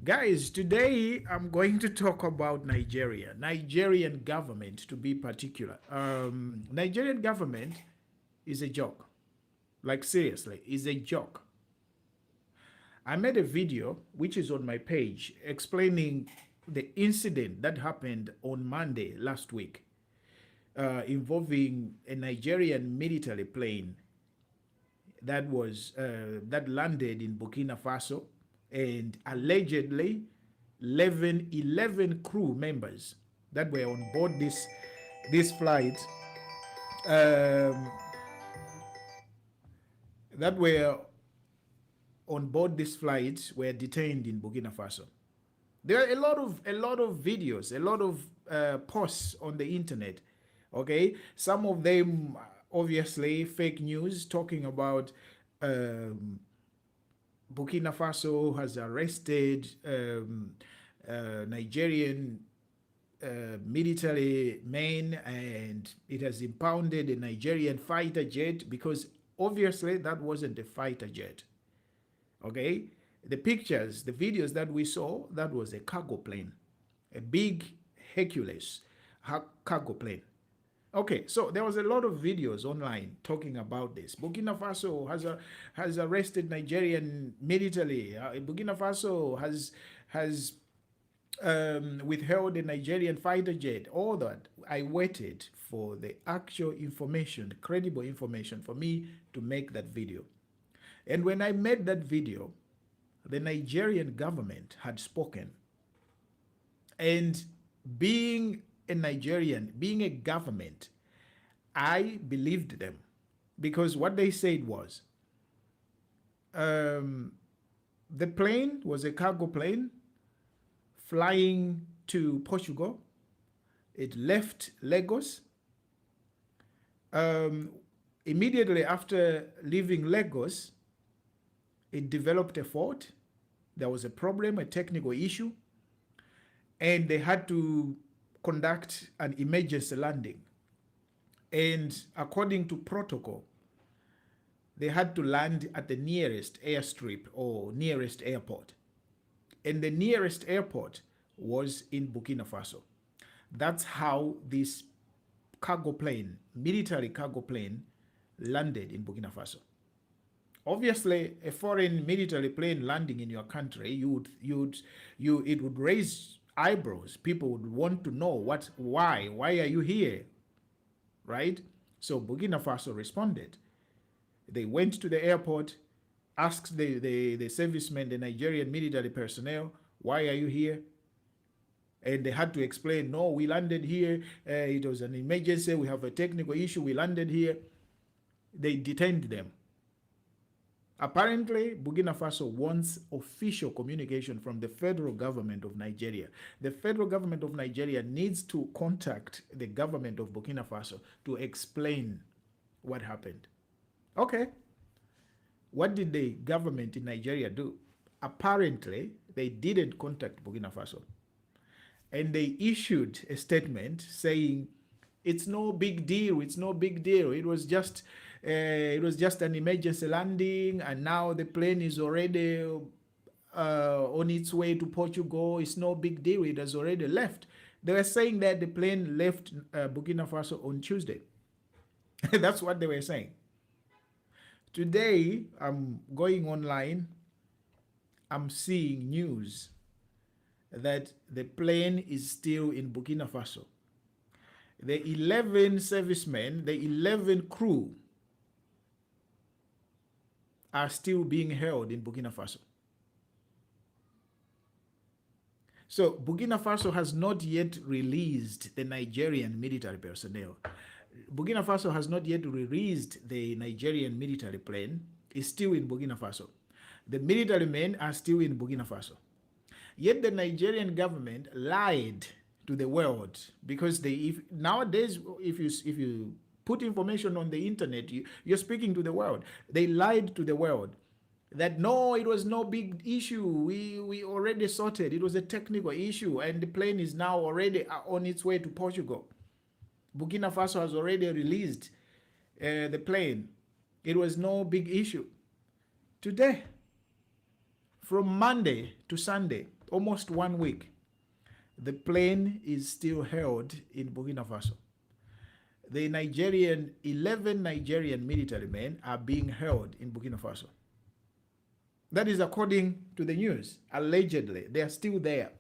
Guys, today I'm going to talk about Nigeria, Nigerian government to be particular. Nigerian government is a joke. Like seriously, is a joke. I made a video which is on my page explaining the incident that happened on Monday last week involving a Nigerian military plane that landed in Burkina Faso, and allegedly 11 crew members that were on board this flight um, that were on board this flight were detained in Burkina Faso. There are a lot of videos, a lot of posts on the internet. Okay, some of them obviously fake news talking about um, Burkina Faso has arrested Nigerian military men, and it has impounded a Nigerian fighter jet, because obviously that wasn't a fighter jet. Okay, the pictures, the videos that we saw, that was a cargo plane, a big Hercules cargo plane. Okay, so there was a lot of videos online talking about this. Burkina Faso has arrested Nigerian military. Burkina Faso has withheld a Nigerian fighter jet. All that. I waited for the actual information, credible information, for me to make that video. And when I made that video, the Nigerian government had spoken. And being a Nigerian, being a government, I believed them, because what they said was um, the plane was a cargo plane flying to Portugal. It left Lagos. Um, Immediately after leaving Lagos, it developed a fault. There was a problem, a technical issue, and they had to conduct an emergency landing. And according to protocol, they had to land at the nearest airstrip or nearest airport. And the nearest airport was in Burkina Faso. That's how this cargo plane, military cargo plane, landed in Burkina Faso. Obviously, a foreign military plane landing in your country, it would raise eyebrows. People would want to know why are you here, right? So Burkina Faso responded. They went to the airport, asked the servicemen, the Nigerian military personnel, why are you here? And they had to explain, no, we landed here. It was an emergency. We have a technical issue. We landed here. They detained them. Apparently, Burkina Faso wants official communication from the federal government of Nigeria. The federal government of Nigeria needs to contact the government of Burkina Faso to explain what happened. Okay, what did the government in Nigeria do? Apparently, they didn't contact Burkina Faso. And they issued a statement saying, it's no big deal, it's no big deal. It was just an emergency landing, and now the plane is already on its way to Portugal. It's no big deal. It has already left. They were saying that the plane left Burkina Faso on Tuesday. That's what they were saying. Today, I'm going online. I'm seeing news that the plane is still in Burkina Faso. The 11 servicemen, the 11 crew are still being held in Burkina Faso. So Burkina Faso has not yet released the Nigerian military personnel. Burkina Faso has not yet released the Nigerian military plane. It's still in Burkina Faso. The military men are still in Burkina Faso. Yet the Nigerian government lied to the world, because nowadays, if you put information on the internet, you're speaking to the world. They lied to the world that no, it was no big issue. We already sorted. It was a technical issue, and the plane is now already on its way to Portugal. Burkina Faso has already released the plane. It was no big issue. Today, from Monday to Sunday, almost 1 week. The plane is still held in Burkina Faso. The 11 Nigerian military men are being held in Burkina Faso. That is according to the news. Allegedly, they are still there.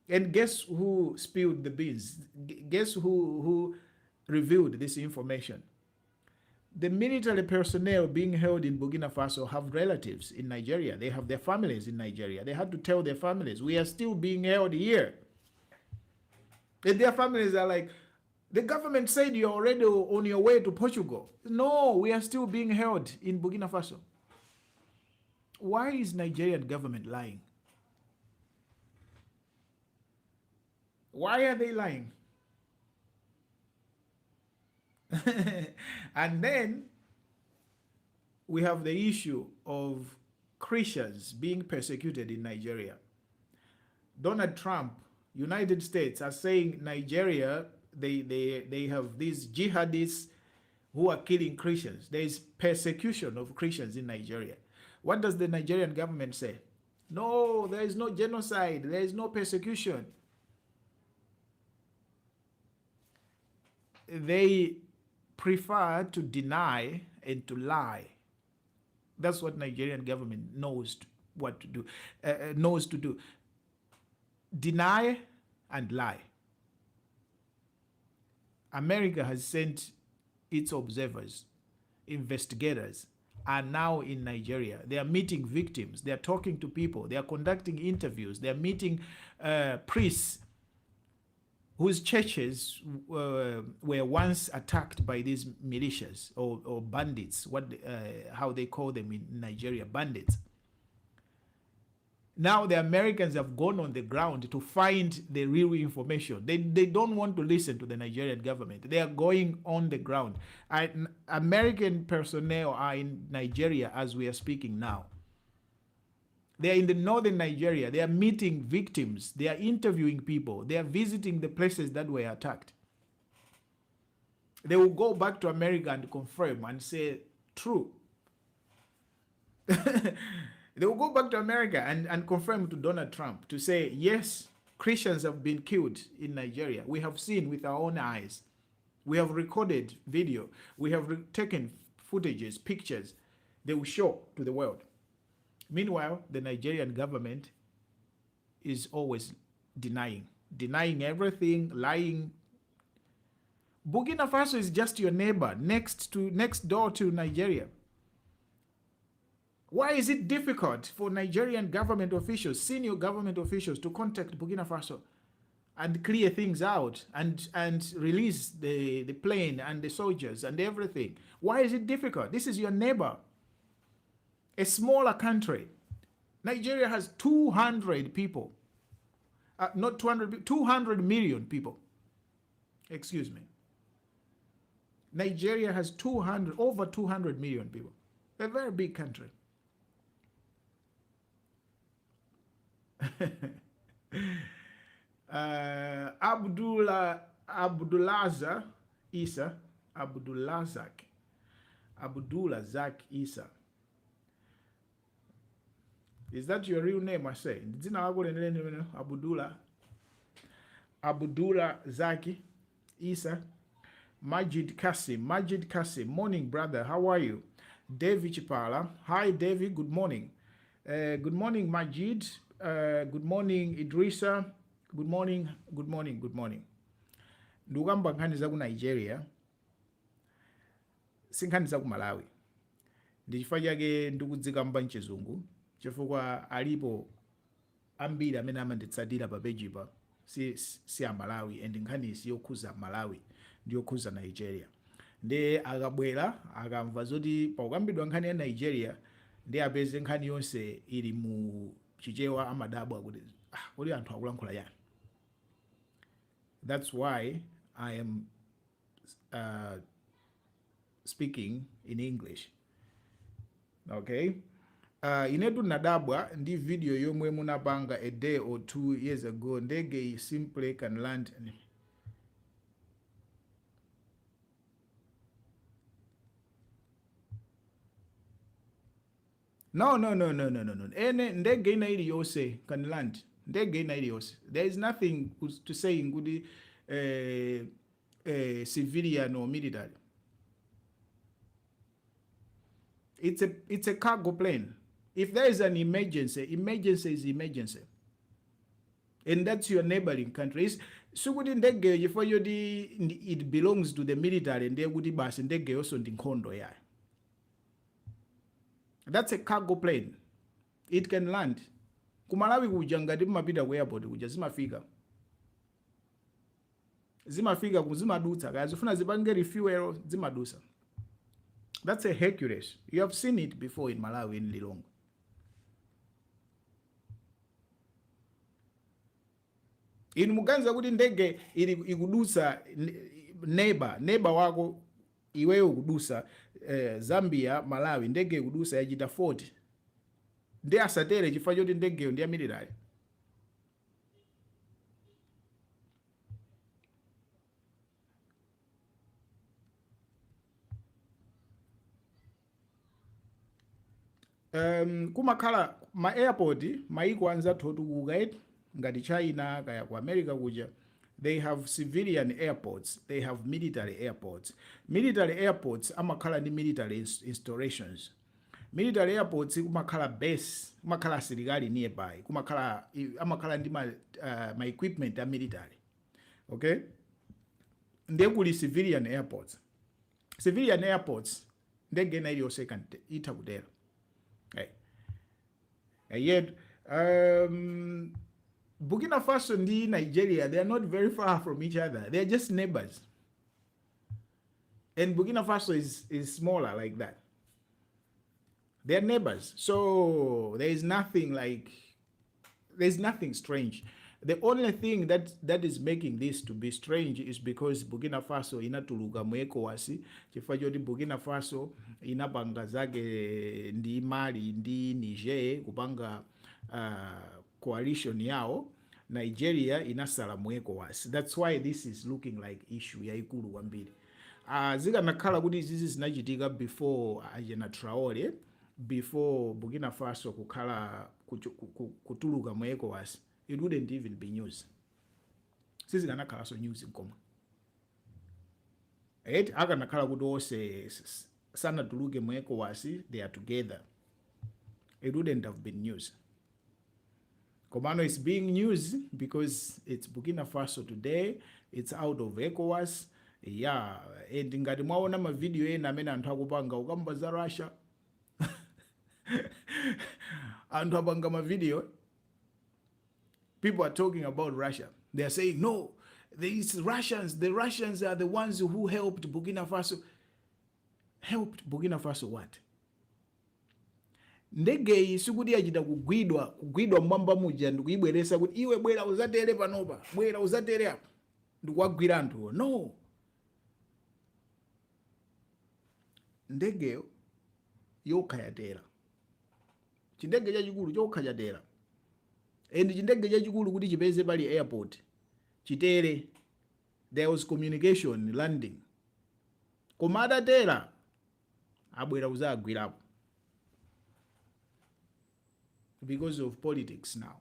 And guess who spilled the beans? Guess who revealed this information? The military personnel being held in Burkina Faso have relatives in Nigeria. They have their families in Nigeria. They had to tell their families, we are still being held here. And their families are like, the government said you're already on your way to Portugal. No, we are still being held in Burkina Faso. Why is Nigerian government lying? Why are they lying? And then we have the issue of Christians being persecuted in Nigeria. Donald Trump, United States, are saying Nigeria, they have these jihadists who are killing Christians. There is persecution of Christians in Nigeria. What does the Nigerian government say? No, there is no genocide. There is no persecution. They prefer to deny and to lie. That's what Nigerian government knows what to do. Knows to do. Deny and lie. America has sent its observers, investigators, are now in Nigeria. They are meeting victims. They are talking to people. They are conducting interviews. They are meeting priests whose churches were once attacked by these militias or bandits, how they call them in Nigeria, bandits. Now the Americans have gone on the ground to find the real information. They don't want to listen to the Nigerian government. They are going on the ground. American personnel are in Nigeria as we are speaking now. They are in the northern Nigeria. They are meeting victims. They are interviewing people. They are visiting the places that were attacked. They will go back to America and confirm and say, true. They will go back to America and confirm to Donald Trump to say, yes, Christians have been killed in Nigeria. We have seen with our own eyes. We have recorded video. We have taken footages, pictures. They will show to the world. Meanwhile, the Nigerian government is always denying everything, lying. Burkina Faso is just your neighbor, next door to Nigeria. Why is it difficult for Nigerian government officials, senior government officials, to contact Burkina Faso and clear things out and release the plane and the soldiers and everything? Why is it difficult? This is your neighbor. A smaller country. Nigeria has 200 people. Not 200, 200 million people. Excuse me. Nigeria has over 200 million people. A very big country. Abdulazak Isa. Abdulazak Isa. Is that your real name? I say. Abdullah Zaki Isa. Majid Kasim. Morning, brother. How are you? David Chipala. Hi, David. Good morning. Good morning, Majid. Good morning, Idrisa. Good morning. Ndugamba nkhani za ku Nigeria. Sinkhani za ku Malawi. Ndichifukwa chake ndikudzikamba mchizungu. Chifukwa alipo ambiri amene amanditsatira pa pejipa si a Malawi and nkhani siyokhuza Malawi ndiyokhuza Nigeria. Ndi akabwera akamva zoti pakukambidwa nkhani ya Nigeria ndi apeze nkhani yonse ili mu chichewa amadabwa kuti kodi anthu akulankhula yani. That's why I am speaking in English. Okay? Inetu nadabwa ndi video yomwe munapanga a day or 2 years ago. Ndege simply can land. No. Ene ndege ina iliyonse can land. Ndege ina iliyonse. There is nothing to say ngudi civilian or military. It's a cargo plane. If there is an emergency, emergency is emergency. And that's your neighboring countries. Sukuti ndege yifo yodi it belongs to the military and they would basi ndege also ndi nkhondo ya. That's a cargo plane. It can land. Kumalawi kuja ngati mapita ku airport kuja zimafika. Zimafika kuzimadutsa kaya zifuna zipange refuel zimadutsa. That's a Hercules. You have seen it before in Malawi in Lilongwe. In Muganza kuti ndege ikudusa neighbor wako iweyo kudusa Zambia, Malawi ndege ikudusa yachita 40. Ndi asatere chifukwa choti ndegeyo ndi military. Kumakhala ma airport maiko anzathu otukuka ngati China kaya ku America kuja, they have civilian airports, they have military airports. Military airports amakhala ndi military installations. Military airports kumakhala base, kumakhala asilikali nearby, amakhala ndi ma equipment ya military. Okay? Ndiye kuli civilian airports. Civilian airports ndege ina iliyonse itha kutero. Okay. And yet, Burkina Faso and Nigeria, they are not very far from each other. They are just neighbors. And Burkina Faso is smaller like that. They are neighbors. So there's nothing strange. The only thing that is making this to be strange is because Burkina Faso inatuluka mu ECOWAS, chifukwa choti Burkina Faso inapanga zake ndi Mali ndi Niger kupanga coalition yao. Nigeria inasala mu ECOWAS. That's why this is looking like issue yaikulu kwambiri. Zikanakhala kuti izi zinachitika before Ajena Traore, before Burkina Faso kukhala kutuluka mu ECOWAS, it wouldn't even be news. Sizikanakhala so news nkoma. Akanakhala kuti ose sanatuluke mu ECOWAS, they are together. It wouldn't have been news. Komano is being news because it's Burkina Faso today, it's out of ECOWAS. Yeah, and ngati mwaona ma video ena amene anthu akupanga ukamba za Russia. Anthu apanga ma video. People are talking about Russia. They are saying, no, the Russians are the ones who helped Burkina Faso. Helped Burkina Faso what? Ndege isukuti yachita kugwidwa mwamba muja ndikuibweresa kuti iwe bwera uzatere panopa, bwera uzatere apa, ndikuwagwira anthu. No. Ndegeyo yokhayatera. Chindege chachikulu chokhayatera. And chindege chachikulu kuti chipeze pali airport. Chitere. There was communication landing. Koma atatera abwera uzagwirapo. Because of politics now.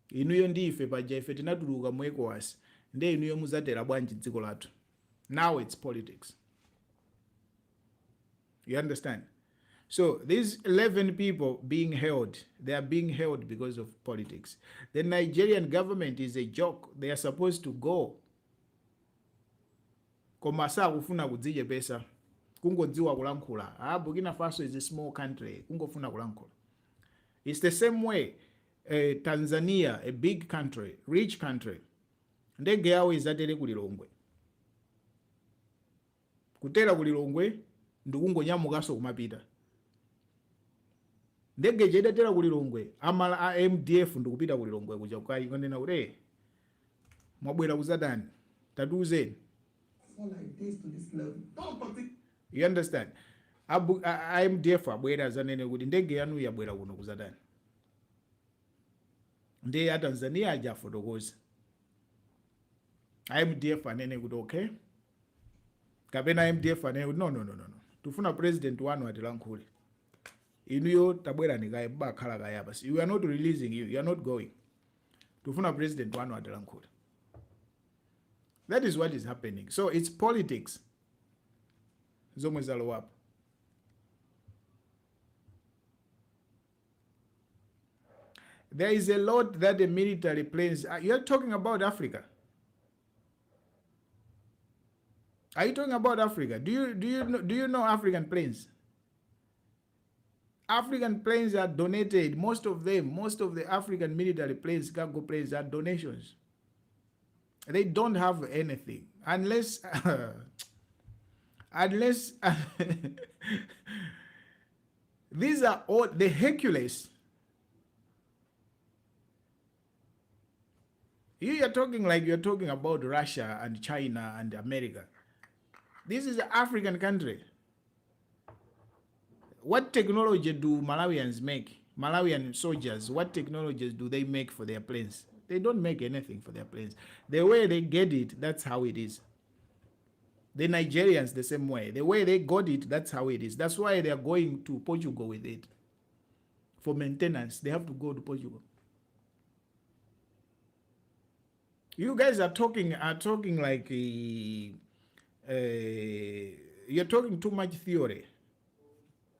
Inuyo ndife paja ife tinatuluka mu ECOWAS, nde inuyo muzatera bwanji dziko lathu. Now it's politics. You understand? So these 11 people being held, they are being held because of politics. The Nigerian government is a joke. They are supposed to go. Koma sakufuna kudzije pesa. Kungodziwa kulankhula. Burkina Faso is a small country. Kungofuna kulankhula. It's the same way Tanzania, a big country, rich country. Ndege yawo izatere ku Lilongwe. Kutera ku Lilongwe ndikungonyamukanso kumapita. Ndege jedatera ku Lilongwe amala AMDF ndikupita ku Lilongwe kuja kukanena kuti mwabwera kuzadani tatiuzeni. Like this to this level. You understand? AMDF abwera zanene kuti ndege yanu yabwera kuno kuzadani. Ndi ya Tanzania ajafotokoza. AMDF anene kuti okay. Kapena AMDF anene kuti no. Tufuna president wanu atilankhule. inuyo tabwerani kaya bakhala kaya basi, we are not releasing you, you are not going. Tufuna president wanu atalankhula. That is what is happening. So it's politics zomwe zalowapo. There is a lot that the military planes. You're talking about Africa. Are you talking about Africa? Do you know African planes? African planes are donated. Most of the African military planes, cargo planes, are donations. They don't have anything unless these are all the Hercules. You are talking like you're talking about Russia and China and America. This is an African country. What technology do Malawians make? Malawian soldiers, what technologies do they make for their planes? They don't make anything for their planes. The way they get it, that's how it is. The Nigerians, the same way. The way they got it, that's how it is. That's why they are going to Portugal with it. For maintenance, they have to go to Portugal. You guys are talking like you're talking too much theory,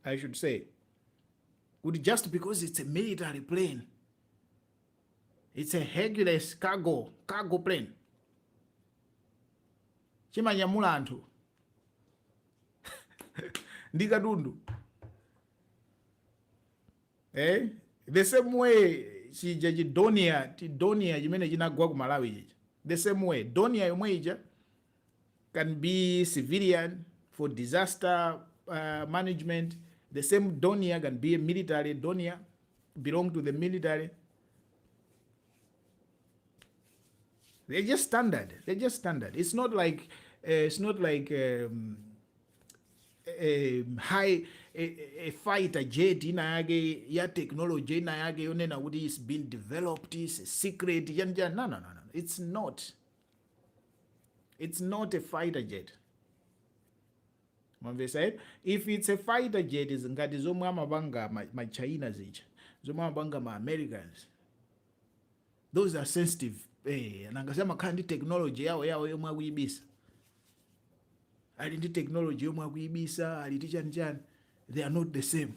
I should say. Would just because it's a military plane, it's a Hercules cargo plane. Chimanyamula anthu. Ndikadundu. The same way chijaji donia jimene jinagwa ku Malawi. The same way donia yomwe ija can be civilian for disaster management. The same donia can be a military donia, belong to the military. They're just standard. It's not like a fighter jet inayage ya technology inayage yonena kuti is being developed, is a secret. No. It's not a fighter jet. If it's a fighter jet, is ngati zomwe amapanga ma China zija, zomwe amapanga ma Americans. Those are sensitive. Nangasema kandi technology yawo yomwe akuyibisa. Ali ndi technology yomwe akuyibisa, ali tichanjani. They are not the same.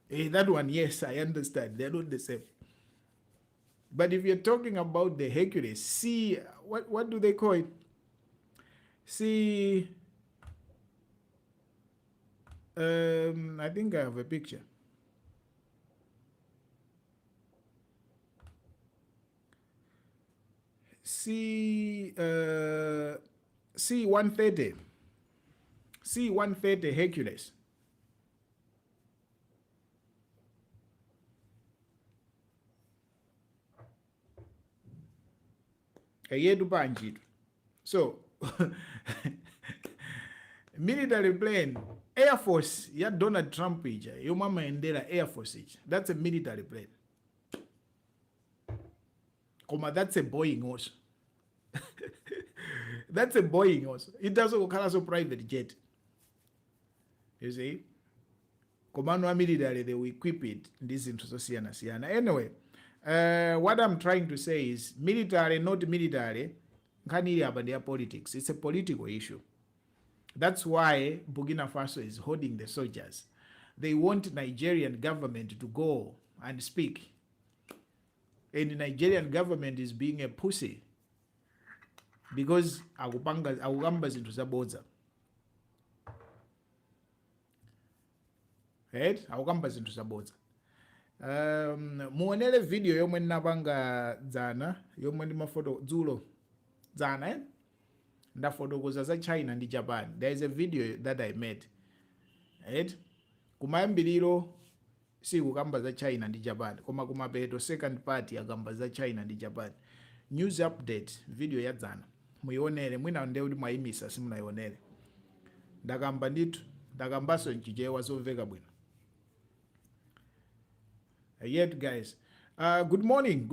That one, yes, I understand. They are not the same. But if you're talking about the Hercules, see, what do they call it? See, I think I have a picture. C-130 Hercules. So military plane, Air Force, ya Donald Trump ija, yomama endera Air Force ija. That's a military plane. That's a Boeing also. That's a Boeing also. It doesn't go so private jet. You see? Commando military, they will equip it. This into Siana. Anyway, what I'm trying to say is military, not military, their politics. It's a political issue. That's why Burkina Faso is holding the soldiers. They want Nigerian government to go and speak. And the Nigerian government is being a pussy because akugamba zinthu zabodza. Right? Akugamba zinthu zabodza. Muonele video yomwe ndinapanga dzana, yomwe ndimafoto dzulo dzana, ndafotokoza za China ndi Japan. There is a video that I made. Right? Kumayambiriro si kukamba za China ndi Japan, koma kumapeto second part yakamba za China ndi Japan. News update video ya dzana. Muionere, mwina nde uli mwaimisa simunayionere. Ndakamba nditu, ndakambaso nchichewa zomveka bwino. Yet guys, good morning.